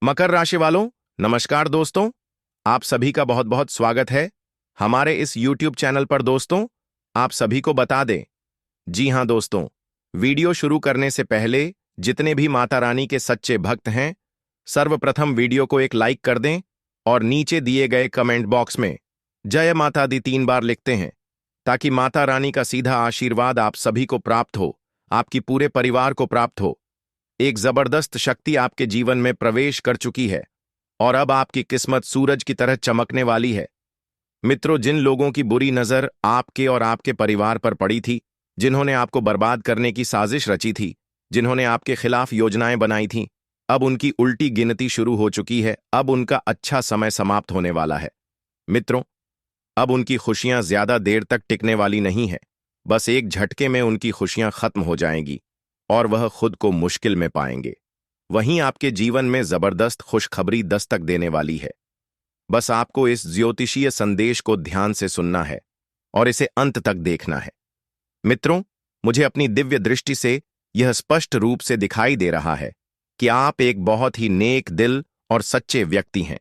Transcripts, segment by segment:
मकर राशि वालों, नमस्कार दोस्तों। आप सभी का बहुत बहुत स्वागत है हमारे इस YouTube चैनल पर। दोस्तों, आप सभी को बता दें, जी हां दोस्तों, वीडियो शुरू करने से पहले जितने भी माता रानी के सच्चे भक्त हैं, सर्वप्रथम वीडियो को एक लाइक कर दें और नीचे दिए गए कमेंट बॉक्स में जय माता दी 3 बार लिखते हैं, ताकि माता रानी का सीधा आशीर्वाद आप सभी को प्राप्त हो, आपकी पूरे परिवार को प्राप्त हो। एक जबरदस्त शक्ति आपके जीवन में प्रवेश कर चुकी है और अब आपकी किस्मत सूरज की तरह चमकने वाली है। मित्रों, जिन लोगों की बुरी नजर आपके और आपके परिवार पर पड़ी थी, जिन्होंने आपको बर्बाद करने की साजिश रची थी, जिन्होंने आपके खिलाफ योजनाएं बनाई थीं, अब उनकी उल्टी गिनती शुरू हो चुकी है। अब उनका अच्छा समय समाप्त होने वाला है। मित्रों, अब उनकी खुशियां ज्यादा देर तक टिकने वाली नहीं है। बस एक झटके में उनकी खुशियां खत्म हो जाएंगी और वह खुद को मुश्किल में पाएंगे। वहीं आपके जीवन में जबरदस्त खुशखबरी दस्तक देने वाली है। बस आपको इस ज्योतिषीय संदेश को ध्यान से सुनना है और इसे अंत तक देखना है। मित्रों, मुझे अपनी दिव्य दृष्टि से यह स्पष्ट रूप से दिखाई दे रहा है कि आप एक बहुत ही नेक दिल और सच्चे व्यक्ति हैं।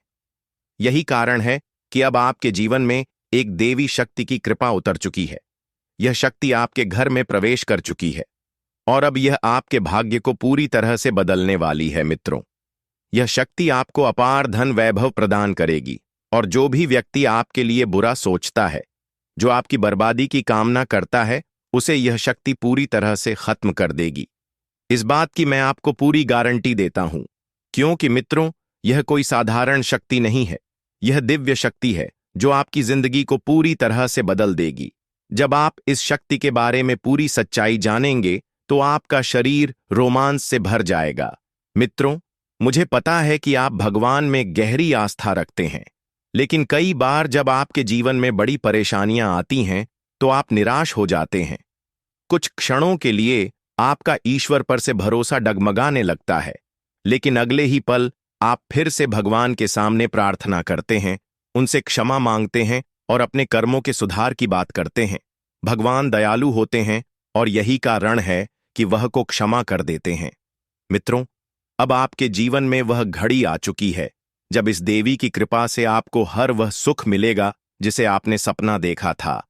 यही कारण है कि अब आपके जीवन में एक देवी शक्ति की कृपा उतर चुकी है। यह शक्ति आपके घर में प्रवेश कर चुकी है और अब यह आपके भाग्य को पूरी तरह से बदलने वाली है। मित्रों, यह शक्ति आपको अपार धन वैभव प्रदान करेगी और जो भी व्यक्ति आपके लिए बुरा सोचता है, जो आपकी बर्बादी की कामना करता है, उसे यह शक्ति पूरी तरह से खत्म कर देगी। इस बात की मैं आपको पूरी गारंटी देता हूं, क्योंकि मित्रों, यह कोई साधारण शक्ति नहीं है। यह दिव्य शक्ति है जो आपकी जिंदगी को पूरी तरह से बदल देगी। जब आप इस शक्ति के बारे में पूरी सच्चाई जानेंगे तो आपका शरीर रोमांच से भर जाएगा। मित्रों, मुझे पता है कि आप भगवान में गहरी आस्था रखते हैं, लेकिन कई बार जब आपके जीवन में बड़ी परेशानियां आती हैं तो आप निराश हो जाते हैं। कुछ क्षणों के लिए आपका ईश्वर पर से भरोसा डगमगाने लगता है, लेकिन अगले ही पल आप फिर से भगवान के सामने प्रार्थना करते हैं, उनसे क्षमा मांगते हैं और अपने कर्मों के सुधार की बात करते हैं। भगवान दयालु होते हैं और यही कारण है कि वह को क्षमा कर देते हैं। मित्रों, अब आपके जीवन में वह घड़ी आ चुकी है जब इस देवी की कृपा से आपको हर वह सुख मिलेगा जिसे आपने सपना देखा था।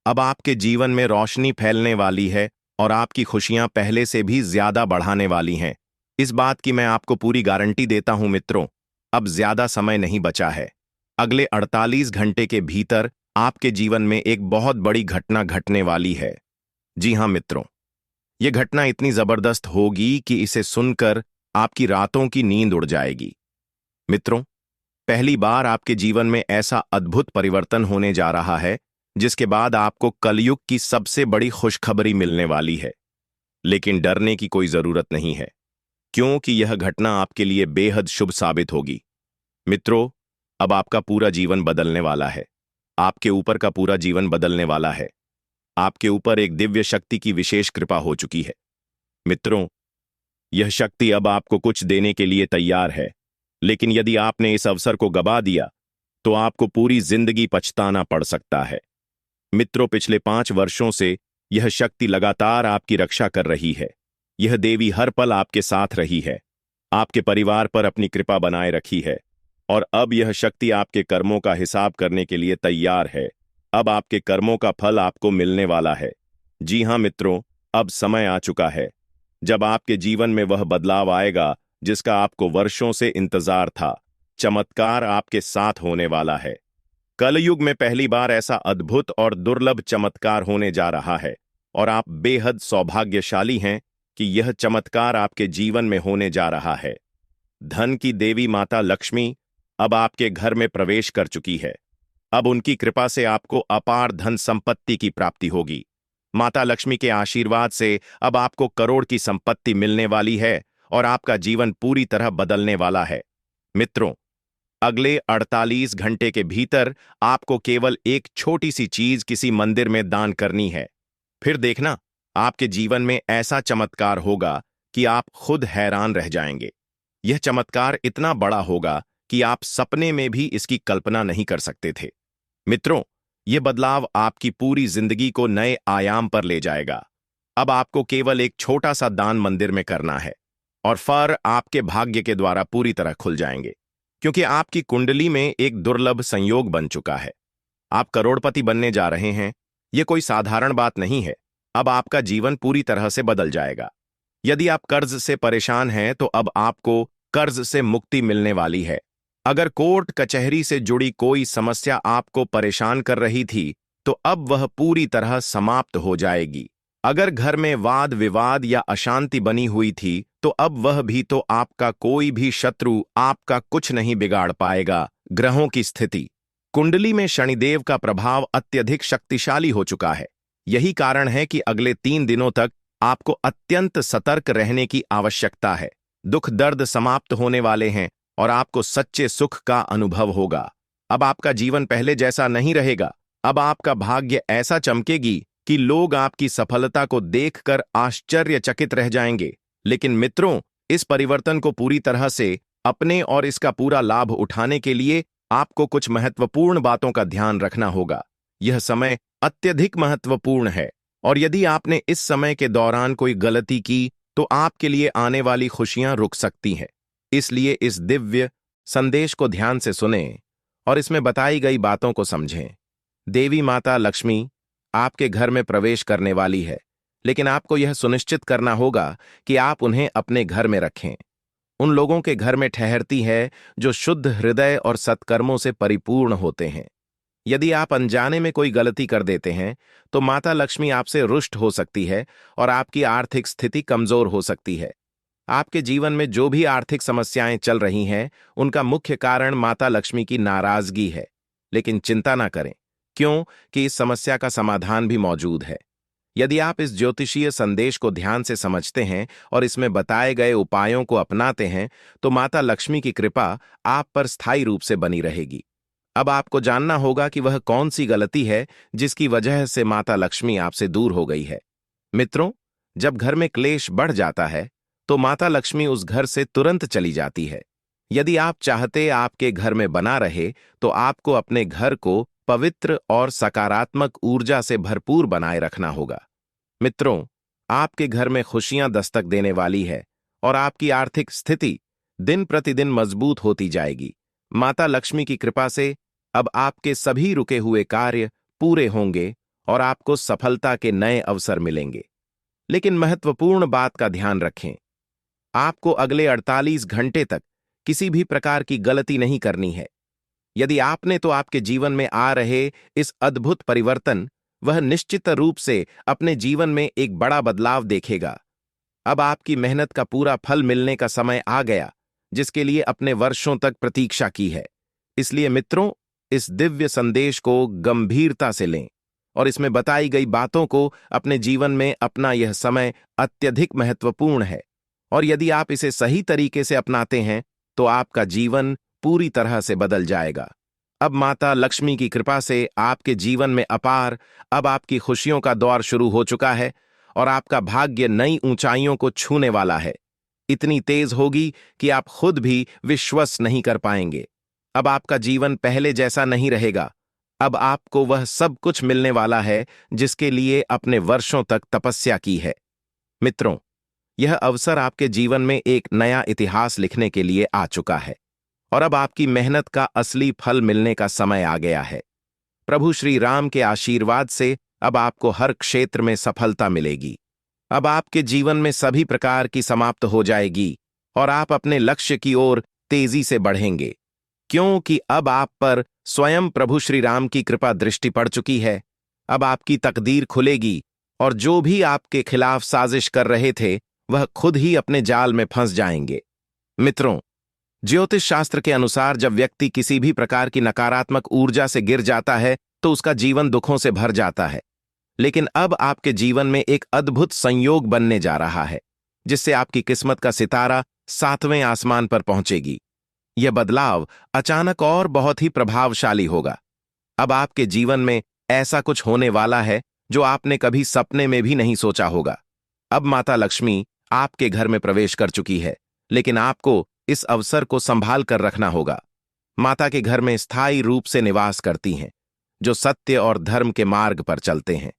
अब आपके जीवन में रोशनी फैलने वाली है और आपकी खुशियां पहले से भी ज्यादा बढ़ाने वाली हैं। इस बात की मैं आपको पूरी गारंटी देता हूं। मित्रों, अब ज्यादा समय नहीं बचा है। अगले 48 घंटे के भीतर आपके जीवन में एक बहुत बड़ी घटना घटने वाली है। जी हां मित्रों, यह घटना इतनी जबरदस्त होगी कि इसे सुनकर आपकी रातों की नींद उड़ जाएगी। मित्रों, पहली बार आपके जीवन में ऐसा अद्भुत परिवर्तन होने जा रहा है जिसके बाद आपको कलयुग की सबसे बड़ी खुशखबरी मिलने वाली है। लेकिन डरने की कोई जरूरत नहीं है, क्योंकि यह घटना आपके लिए बेहद शुभ साबित होगी। मित्रों, अब आपका पूरा जीवन बदलने वाला है। आपके ऊपर का पूरा जीवन बदलने वाला है। आपके ऊपर एक दिव्य शक्ति की विशेष कृपा हो चुकी है। मित्रों, यह शक्ति अब आपको कुछ देने के लिए तैयार है, लेकिन यदि आपने इस अवसर को गवा दिया तो आपको पूरी जिंदगी पछताना पड़ सकता है। मित्रों, पिछले 5 वर्षों से यह शक्ति लगातार आपकी रक्षा कर रही है। यह देवी हर पल आपके साथ रही है, आपके परिवार पर अपनी कृपा बनाए रखी है और अब यह शक्ति आपके कर्मों का हिसाब करने के लिए तैयार है। अब आपके कर्मों का फल आपको मिलने वाला है। जी हां मित्रों, अब समय आ चुका है जब आपके जीवन में वह बदलाव आएगा जिसका आपको वर्षों से इंतजार था। चमत्कार आपके साथ होने वाला है। कलयुग में पहली बार ऐसा अद्भुत और दुर्लभ चमत्कार होने जा रहा है और आप बेहद सौभाग्यशाली हैं कि यह चमत्कार आपके जीवन में होने जा रहा है। धन की देवी माता लक्ष्मी अब आपके घर में प्रवेश कर चुकी है। अब उनकी कृपा से आपको अपार धन संपत्ति की प्राप्ति होगी। माता लक्ष्मी के आशीर्वाद से अब आपको करोड़ की संपत्ति मिलने वाली है और आपका जीवन पूरी तरह बदलने वाला है। मित्रों, अगले 48 घंटे के भीतर आपको केवल एक छोटी सी चीज किसी मंदिर में दान करनी है। फिर देखना, आपके जीवन में ऐसा चमत्कार होगा कि आप खुद हैरान रह जाएंगे। यह चमत्कार इतना बड़ा होगा कि आप सपने में भी इसकी कल्पना नहीं कर सकते थे। मित्रों, यह बदलाव आपकी पूरी जिंदगी को नए आयाम पर ले जाएगा। अब आपको केवल एक छोटा सा दान मंदिर में करना है। और फर आपके भाग्य के द्वारा पूरी तरह खुल जाएंगे, क्योंकि आपकी कुंडली में एक दुर्लभ संयोग बन चुका है। आप करोड़पति बनने जा रहे हैं। ये कोई साधारण बात नहीं है। अब आपका जीवन पूरी तरह से बदल जाएगा। यदि आप कर्ज से परेशान हैं तो अब आपको कर्ज से मुक्ति मिलने वाली है। अगर कोर्ट कचहरी से जुड़ी कोई समस्या आपको परेशान कर रही थी तो अब वह पूरी तरह समाप्त हो जाएगी। अगर घर में वाद विवाद या अशांति बनी हुई थी तो अब वह भी, तो आपका कोई भी शत्रु आपका कुछ नहीं बिगाड़ पाएगा। ग्रहों की स्थिति। कुंडली में शनिदेव का प्रभाव अत्यधिक शक्तिशाली हो चुका है। यही कारण है कि अगले 3 दिनों तक आपको अत्यंत सतर्क रहने की आवश्यकता है। दुख दर्द समाप्त होने वाले हैं और आपको सच्चे सुख का अनुभव होगा। अब आपका जीवन पहले जैसा नहीं रहेगा। अब आपका भाग्य ऐसा चमकेगी कि लोग आपकी सफलता को देखकर आश्चर्यचकित रह जाएंगे। लेकिन मित्रों, इस परिवर्तन को पूरी तरह से अपने और इसका पूरा लाभ उठाने के लिए आपको कुछ महत्वपूर्ण बातों का ध्यान रखना होगा। यह समय अत्यधिक महत्वपूर्ण है और यदि आपने इस समय के दौरान कोई गलती की तो आपके लिए आने वाली खुशियां रुक सकती हैं। इसलिए इस दिव्य संदेश को ध्यान से सुनें और इसमें बताई गई बातों को समझें। देवी माता लक्ष्मी आपके घर में प्रवेश करने वाली है, लेकिन आपको यह सुनिश्चित करना होगा कि आप उन्हें अपने घर में रखें। उन लोगों के घर में ठहरती है जो शुद्ध हृदय और सत्कर्मों से परिपूर्ण होते हैं। यदि आप अनजाने में कोई गलती कर देते हैं तो माता लक्ष्मी आपसे रुष्ट हो सकती है और आपकी आर्थिक स्थिति कमजोर हो सकती है। आपके जीवन में जो भी आर्थिक समस्याएं चल रही हैं, उनका मुख्य कारण माता लक्ष्मी की नाराजगी है। लेकिन चिंता ना करें, क्यों कि इस समस्या का समाधान भी मौजूद है। यदि आप इस ज्योतिषीय संदेश को ध्यान से समझते हैं और इसमें बताए गए उपायों को अपनाते हैं तो माता लक्ष्मी की कृपा आप पर स्थायी रूप से बनी रहेगी। अब आपको जानना होगा कि वह कौन सी गलती है जिसकी वजह से माता लक्ष्मी आपसे दूर हो गई है। मित्रों, जब घर में क्लेश बढ़ जाता है तो माता लक्ष्मी उस घर से तुरंत चली जाती है। यदि आप चाहते आपके घर में बना रहे तो आपको अपने घर को पवित्र और सकारात्मक ऊर्जा से भरपूर बनाए रखना होगा। मित्रों, आपके घर में खुशियां दस्तक देने वाली है और आपकी आर्थिक स्थिति दिन प्रतिदिन मजबूत होती जाएगी। माता लक्ष्मी की कृपा से अब आपके सभी रुके हुए कार्य पूरे होंगे और आपको सफलता के नए अवसर मिलेंगे। लेकिन महत्वपूर्ण बात का ध्यान रखें, आपको अगले 48 घंटे तक किसी भी प्रकार की गलती नहीं करनी है। यदि आपने तो आपके जीवन में आ रहे इस अद्भुत परिवर्तन, वह निश्चित रूप से अपने जीवन में एक बड़ा बदलाव देखेगा। अब आपकी मेहनत का पूरा फल मिलने का समय आ गया, जिसके लिए अपने वर्षों तक प्रतीक्षा की है। इसलिए मित्रों, इस दिव्य संदेश को गंभीरता से लें और इसमें बताई गई बातों को अपने जीवन में अपना। यह समय अत्यधिक महत्वपूर्ण है और यदि आप इसे सही तरीके से अपनाते हैं तो आपका जीवन पूरी तरह से बदल जाएगा। अब माता लक्ष्मी की कृपा से आपके जीवन में अपार, अब आपकी खुशियों का दौर शुरू हो चुका है और आपका भाग्य नई ऊंचाइयों को छूने वाला है। इतनी तेज होगी कि आप खुद भी विश्वास नहीं कर पाएंगे। अब आपका जीवन पहले जैसा नहीं रहेगा। अब आपको वह सब कुछ मिलने वाला है जिसके लिए अपने वर्षों तक तपस्या की है। मित्रों, यह अवसर आपके जीवन में एक नया इतिहास लिखने के लिए आ चुका है और अब आपकी मेहनत का असली फल मिलने का समय आ गया है। प्रभु श्री राम के आशीर्वाद से अब आपको हर क्षेत्र में सफलता मिलेगी। अब आपके जीवन में सभी प्रकार की समाप्त हो जाएगी और आप अपने लक्ष्य की ओर तेजी से बढ़ेंगे, क्योंकि अब आप पर स्वयं प्रभु श्री राम की कृपा दृष्टि पड़ चुकी है। अब आपकी तकदीर खुलेगी और जो भी आपके खिलाफ साजिश कर रहे थे वह खुद ही अपने जाल में फंस जाएंगे। मित्रों, ज्योतिष शास्त्र के अनुसार जब व्यक्ति किसी भी प्रकार की नकारात्मक ऊर्जा से गिर जाता है तो उसका जीवन दुखों से भर जाता है। लेकिन अब आपके जीवन में एक अद्भुत संयोग बनने जा रहा है जिससे आपकी किस्मत का सितारा 7वें आसमान पर पहुंचेगी। यह बदलाव अचानक और बहुत ही प्रभावशाली होगा। अब आपके जीवन में ऐसा कुछ होने वाला है जो आपने कभी सपने में भी नहीं सोचा होगा। अब माता लक्ष्मी आपके घर में प्रवेश कर चुकी है, लेकिन आपको इस अवसर को संभाल कर रखना होगा। माता के घर में स्थायी रूप से निवास करती हैं जो सत्य और धर्म के मार्ग पर चलते हैं।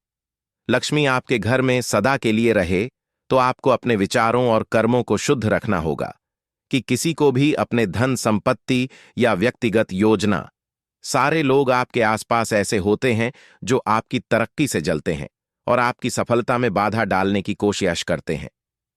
लक्ष्मी आपके घर में सदा के लिए रहे तो आपको अपने विचारों और कर्मों को शुद्ध रखना होगा कि किसी को भी अपने धन संपत्ति या व्यक्तिगत योजना। सारे लोग आपके आसपास ऐसे होते हैं जो आपकी तरक्की से जलते हैं और आपकी सफलता में बाधा डालने की कोशिश करते हैं।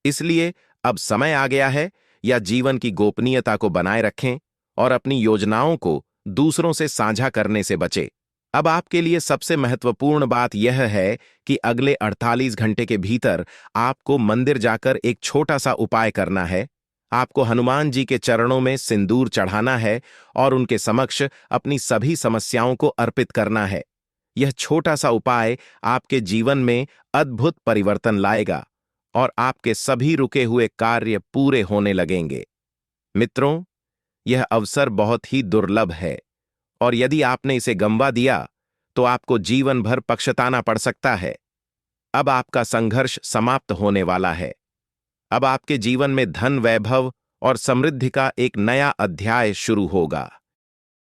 इसलिए अब समय आ गया है, या जीवन की गोपनीयता को बनाए रखें और अपनी योजनाओं को दूसरों से साझा करने से बचें। अब आपके लिए सबसे महत्वपूर्ण बात यह है कि अगले 48 घंटे के भीतर आपको मंदिर जाकर एक छोटा सा उपाय करना है। आपको हनुमान जी के चरणों में सिंदूर चढ़ाना है और उनके समक्ष अपनी सभी समस्याओं को अर्पित करना है। यह छोटा सा उपाय आपके जीवन में अद्भुत परिवर्तन लाएगा और आपके सभी रुके हुए कार्य पूरे होने लगेंगे। मित्रों, यह अवसर बहुत ही दुर्लभ है और यदि आपने इसे गंवा दिया तो आपको जीवन भर पछताना पड़ सकता है। अब आपका संघर्ष समाप्त होने वाला है। अब आपके जीवन में धन, वैभव और समृद्धि का एक नया अध्याय शुरू होगा।